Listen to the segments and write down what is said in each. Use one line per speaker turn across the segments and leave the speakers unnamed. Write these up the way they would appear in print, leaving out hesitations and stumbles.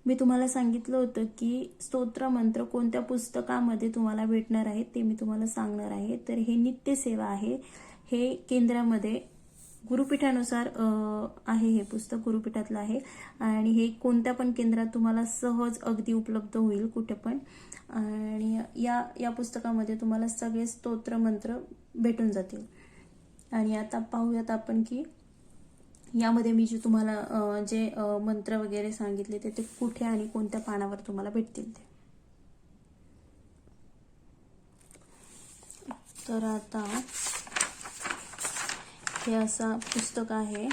मी तुम्हाला सांगितलं होतं की स्तोत्र मंत्र कोणत्या पुस्तकामध्ये तुम्हाला भेटणार आहे ते मी तुम्हाला सांगणार आहे. तर हे नित्यसेवा आहे. हे केंद्रामध्ये गुरुपीठानुसार आहे. हे पुस्तक गुरुपीठातलं आहे आणि हे कोणत्या पण केंद्रात तुम्हाला सहज अगदी उपलब्ध होईल कुठे पण. आणि या पुस्तकामध्ये तुम्हाला सगळे स्तोत्र मंत्र भेटून जातील. आणि आता पाहूयात आपण की यामध्ये मी जे तुम्हाला जे मंत्र वगैरे सांगितले ते कुठे आणि कोणत्या पानावर तुम्हाला भेटतील ते. तर आता हे असं पुस्तक आहे.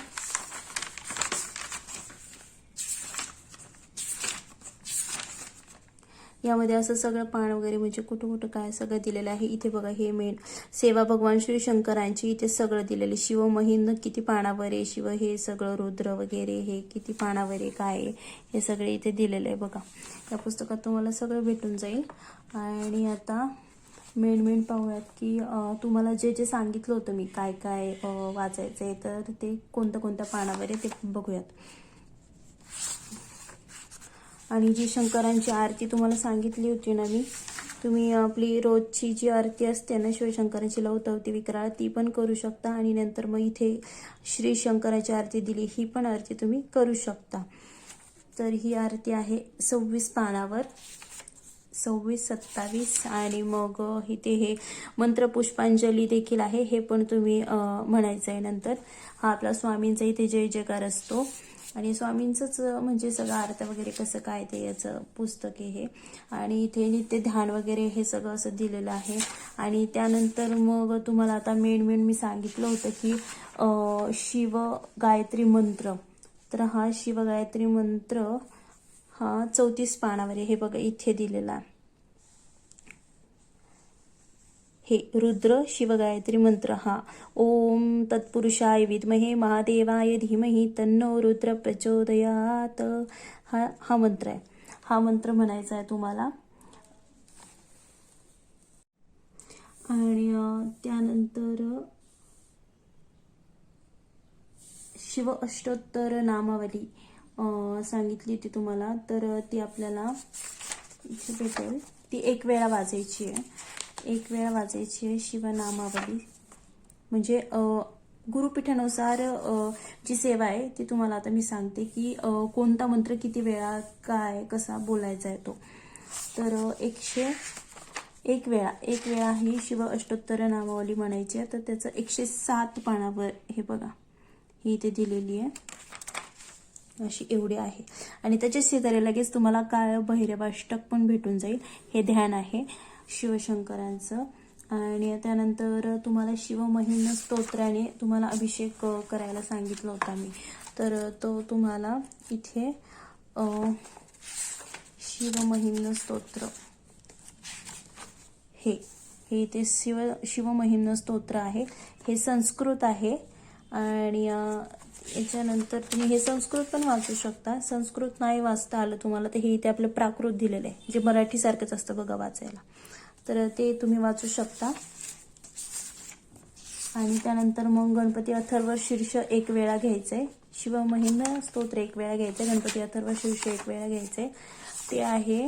यामध्ये असं सगळं पान वगैरे म्हणजे कुठं कुठं काय सगळं दिलेलं आहे. इथे बघा हे मेन सेवा भगवान श्री शंकरांची इथे सगळं दिलेले. शिव महिंद किती पानावर आहे, शिव हे सगळं रुद्र वगैरे हे किती पानावर आहे काय आहे हे सगळे इथे दिलेलं आहे बघा. या पुस्तकात तुम्हाला सगळं भेटून जाईल. आणि आता मेन पाहूयात की तुम्हाला जे जे सांगितलं होतं मी काय काय वाचायचं आहे तर ते कोणत्या पानावर आहे ते बघूयात. आणि जी शंकरांची आरती तुम्हाला सांगितली होती ना मी, तुम्ही आपली रोजची जी आरती असते ना शिवशंकरांची लवतावती विक्राळ ती पण करू शकता. आणि नंतर मग इथे श्री शंकराची आरती दिली ही पण आरती तुम्ही करू शकता. तर ही आरती आहे 26 पानावर, 26, 27. आणि मग इथे हे मंत्र पुष्पांजली देखील आहे, हे पण तुम्ही म्हणायचं आहे. नंतर हा आपला स्वामींचा इथे जय जयकार असतो आणि स्वामींचंच म्हणजे सगळं आरत्या वगैरे कसं काय ते याचं पुस्तक आहे हे. आणि इथे नित्य ध्यान वगैरे हे सगळं असं दिलेलं आहे. आणि त्यानंतर मग तुम्हाला आता मेन मी सांगितलं होतं की शिव गायत्री मंत्र. तर हा शिव गायत्री मंत्र हा 34 पानावर आहे. हे बघा इथे दिलेला आहे. हे रुद्र शिवगायत्री मंत्र हा ओम तत्पुरुषाय विद्महे महादेवाय धीमहि तन्नो रुद्र प्रचोदयात हा मंत्र आहे. हा मंत्र म्हणायचा आहे तुम्हाला. आणि त्यानंतर शिव अष्टोत्तर नामावली सांगितली ती तुम्हाला. तर ती आपल्याला इथे भेटेल. ती एक वेळा वाचायची आहे. एक वेळा वाचायची आहे शिवनामावली. म्हणजे गुरुपीठानुसार जी सेवा आहे ती तुम्हाला आता मी सांगते की कोणता मंत्र किती वेळा काय कसा बोलायचा आहे तो. तर एक वेळा ही शिव अष्टोत्तर नामावली म्हणायची आहे. तर त्याचं 107 पानावर हे बघा ही इथे दिलेली आहे अशी एवढी आहे. आणि त्याच्या शेजारी लगेच तुम्हाला काळ भैरवाष्टक पण भेटून जाईल. हे ध्यान आहे शिवशंकरांचं. आणि त्यानंतर तुम्हाला शिवमहिम्न स्तोत्राने तुम्हाला अभिषेक करायला सांगितलं होता मी. तर तो तुम्हाला इथे शिवमहिम्न स्तोत्र हे इथे शिवमहिम्न स्तोत्र आहे. हे संस्कृत आहे. आणि याच्यानंतर तुम्ही हे संस्कृत पण वाचू शकता. संस्कृत नाही वाचता आलं तुम्हाला तर हे इथे आपलं प्राकृत दिलेलं आहे जे मराठी सारखंच असतं बघा वाचायला. तर ते तुम्ही वाचू शकता. आणि त्यानंतर मग गणपती अथर्व शीर्ष एक वेळा घ्यायचंय. शिवमहिम्न स्तोत्र एक वेळा घ्यायचंय. गणपती अथर्व शीर्ष एक वेळा घ्यायचंय. ते आहे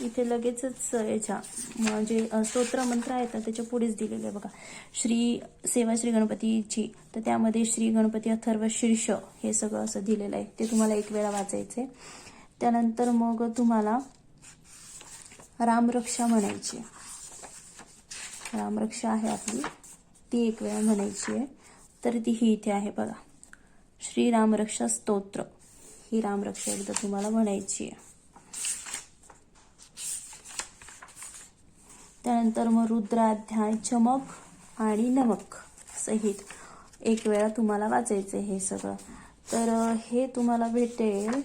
इथे लगेचच याच्या म्हणजे स्तोत्र मंत्र आहेत ना त्याच्या पुढेच दिलेलं आहे बघा. सेवा श्री गणपतीची. तर त्यामध्ये श्री गणपती अथर्व शीर्ष हे सगळं असं दिलेलं आहे. ते तुम्हाला एक वेळा वाचायचंय. त्यानंतर मग तुम्हाला रामरक्षा म्हणायची. रामरक्षा आहे आपली ती एक वेळा म्हणायची आहे. तर ती ही इथे आहे बघा. श्री रामरक्षा स्तोत्र ही रामरक्षा एकदा तुम्हाला म्हणायची आहे. त्यानंतर मग रुद्राध्याय चमक आणि नमक सहित एक वेळा तुम्हाला वाचायचं हे सगळं. तर हे तुम्हाला भेटेल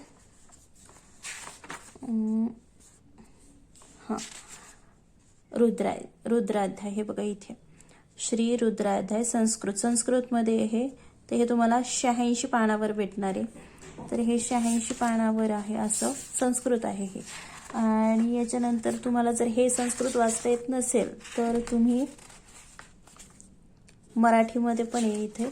रुद्राध्याय हे बघा इथे श्री रुद्राध्याय संस्कृतमध्ये हे. तर हे तुम्हाला 86 पानावर भेटणार आहे. तर हे 86 पानावर आहे असं संस्कृत आहे हे. आणि याच्यानंतर तुम्हाला जर हे संस्कृत वाचता येत नसेल तर तुम्ही मराठीमध्ये पण आहे इथे.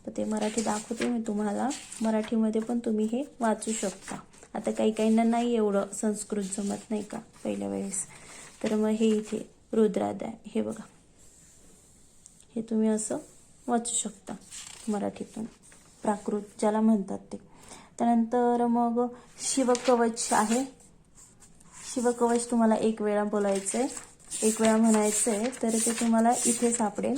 तर ते मराठी दाखवते मी तुम्हाला. मराठीमध्ये पण तुम्ही हे वाचू शकता. आता काही काहींना नाही एवढं संस्कृत जमत नाही का पहिल्या वेळेस, तर मग हे इथे रुद्राध्याय हे बघा, हे तुम्ही असं वाचू शकता मराठीतून, प्राकृत ज्याला म्हणतात ते. त्यानंतर मग शिवकवच आहे. शिवकवच तुम्हाला एक वेळा बोलायचं आहे, एक वेळा म्हणायचं आहे, तर ते तुम्हाला इथे सापडेल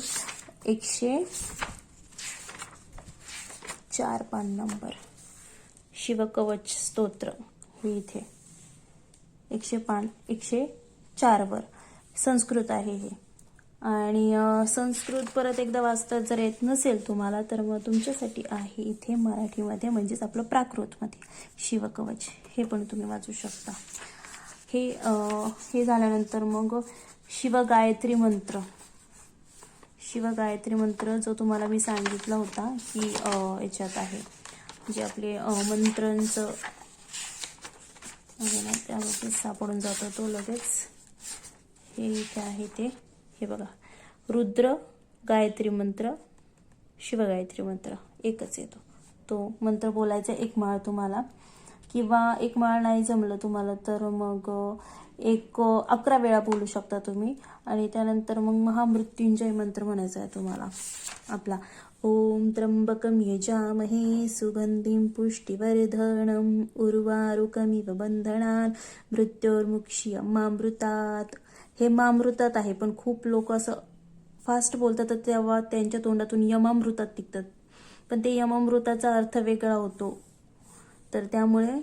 104 पान नंबर. शिवकवच स्तोत्र हे इथे 104 वर संस्कृत आहे हे. आणि संस्कृत परत एकदा वाचता जर येत नसेल तुम्हाला, तर मग तुमच्यासाठी आहे इथे मराठीमध्ये, म्हणजेच आपलं प्राकृतमध्ये शिवकवच, हे पण तुम्ही वाचू शकता. हे झाल्यानंतर मग शिवगायत्री मंत्र. शिवगायत्री मंत्र जो तुम्हाला मी सांगितला होता की याच्यात आहे, जे आपले मंत्रांचं आहे ना, त्यामध्ये सापडून जातो तो लगेच. हे इथे आहे ते, हे बघा, रुद्र गायत्री मंत्र, शिवगायत्री मंत्र एकच येतो. तो मंत्र बोलायचा एक माळ तुम्हाला, किंवा एक माळ नाही जमलं तुम्हाला तर मग 11 वेळा बोलू शकता तुम्ही. आणि त्यानंतर मग महामृत्युंजय मंत्र म्हणायचा आहे तुम्हाला आपला. ओम त्र्यंबकं यजामहे सुगंधिं पुष्टिवर्धनम् उर्वारुकमिव बंधनान् मृत्योर्मुक्षीयमामृतात्. हे मामृतात आहे, पण खूप लोक असं फास्ट बोलतात तर तेव्हा त्यांच्या तोंडातून यमामृतात टिकतात, पण ते यमामृताचा अर्थ वेगळा होतो, तर त्यामुळे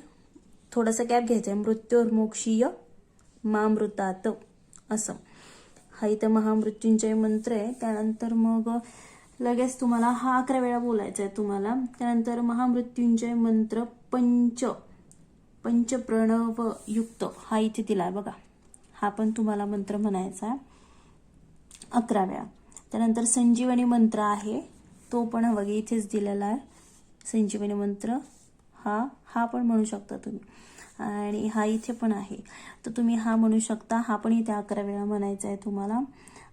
थोडासा गॅप घ्यायचा आहे. मृत्योर्मुक्षीय मामृतात असं हा इथं महामृत्युंजय मंत्र आहे. त्यानंतर मग लगेच तुम्हाला हा 11 वेळा बोलायचा आहे तुम्हाला. त्यानंतर महामृत्युंजय मंत्र पंचप्रणव युक्त हा इथे दिलाय बघा, हा पण तुम्हाला मंत्र म्हणायचा आहे 11 वेळा. त्यानंतर संजीवनी मंत्र आहे, तो पण बघा इथेच दिलेला आहे. संजीवनी मंत्र हा पण म्हणू शकता तुम्ही, आणि हा इथे पण आहे, तर तुम्ही हा म्हणू शकता. हा पण इथे 11 वेळा म्हणायचा आहे तुम्हाला.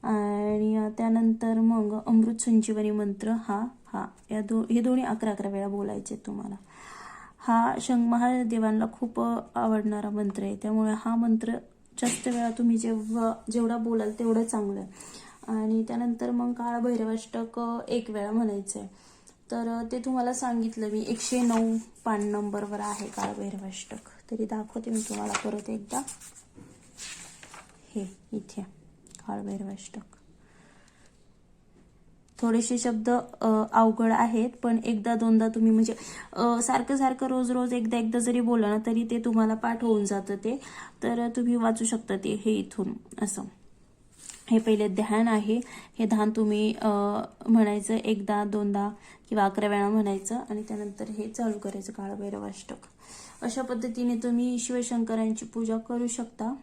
आणि त्यानंतर मग अमृत संजीवनी मंत्र हे दोन्ही 11 वेळा बोलायचे तुम्हाला. हा महादेवांना खूप आवडणारा मंत्र आहे, त्यामुळे हा मंत्र जास्त वेळा तुम्ही जेवढा बोलाल तेवढं चांगलं आहे. आणि त्यानंतर मग काळभैरवाष्टक 1 वेळा म्हणायचं आहे, तर ते तुम्हाला सांगितलं मी 109 पान नंबरवर आहे काळभैरवाष्टक. तरी दाखवते मी तुम्हाला परत एकदा. हे इथे काळभैरवाष्टक. थोडेसे शब्द अवघड आहेत, पण एकदा दोनदा तुम्ही म्हणजे सारखं रोज एकदा जरी बोला ना तरी ते तुम्हाला पाठ होऊन जातं ते, तर तुम्ही वाचू शकता ते हे इथून असं. हे पहिले ध्यान आहे, हे ध्यान तुम्ही म्हणायचं एकदा दोनदा किंवा 11 वेळा म्हणायचं, आणि त्यानंतर हे चालू करायचं काळभैरवाष्टक. अशा पद्धतीने तुम्ही शिवशंकरांची पूजा करू शकता.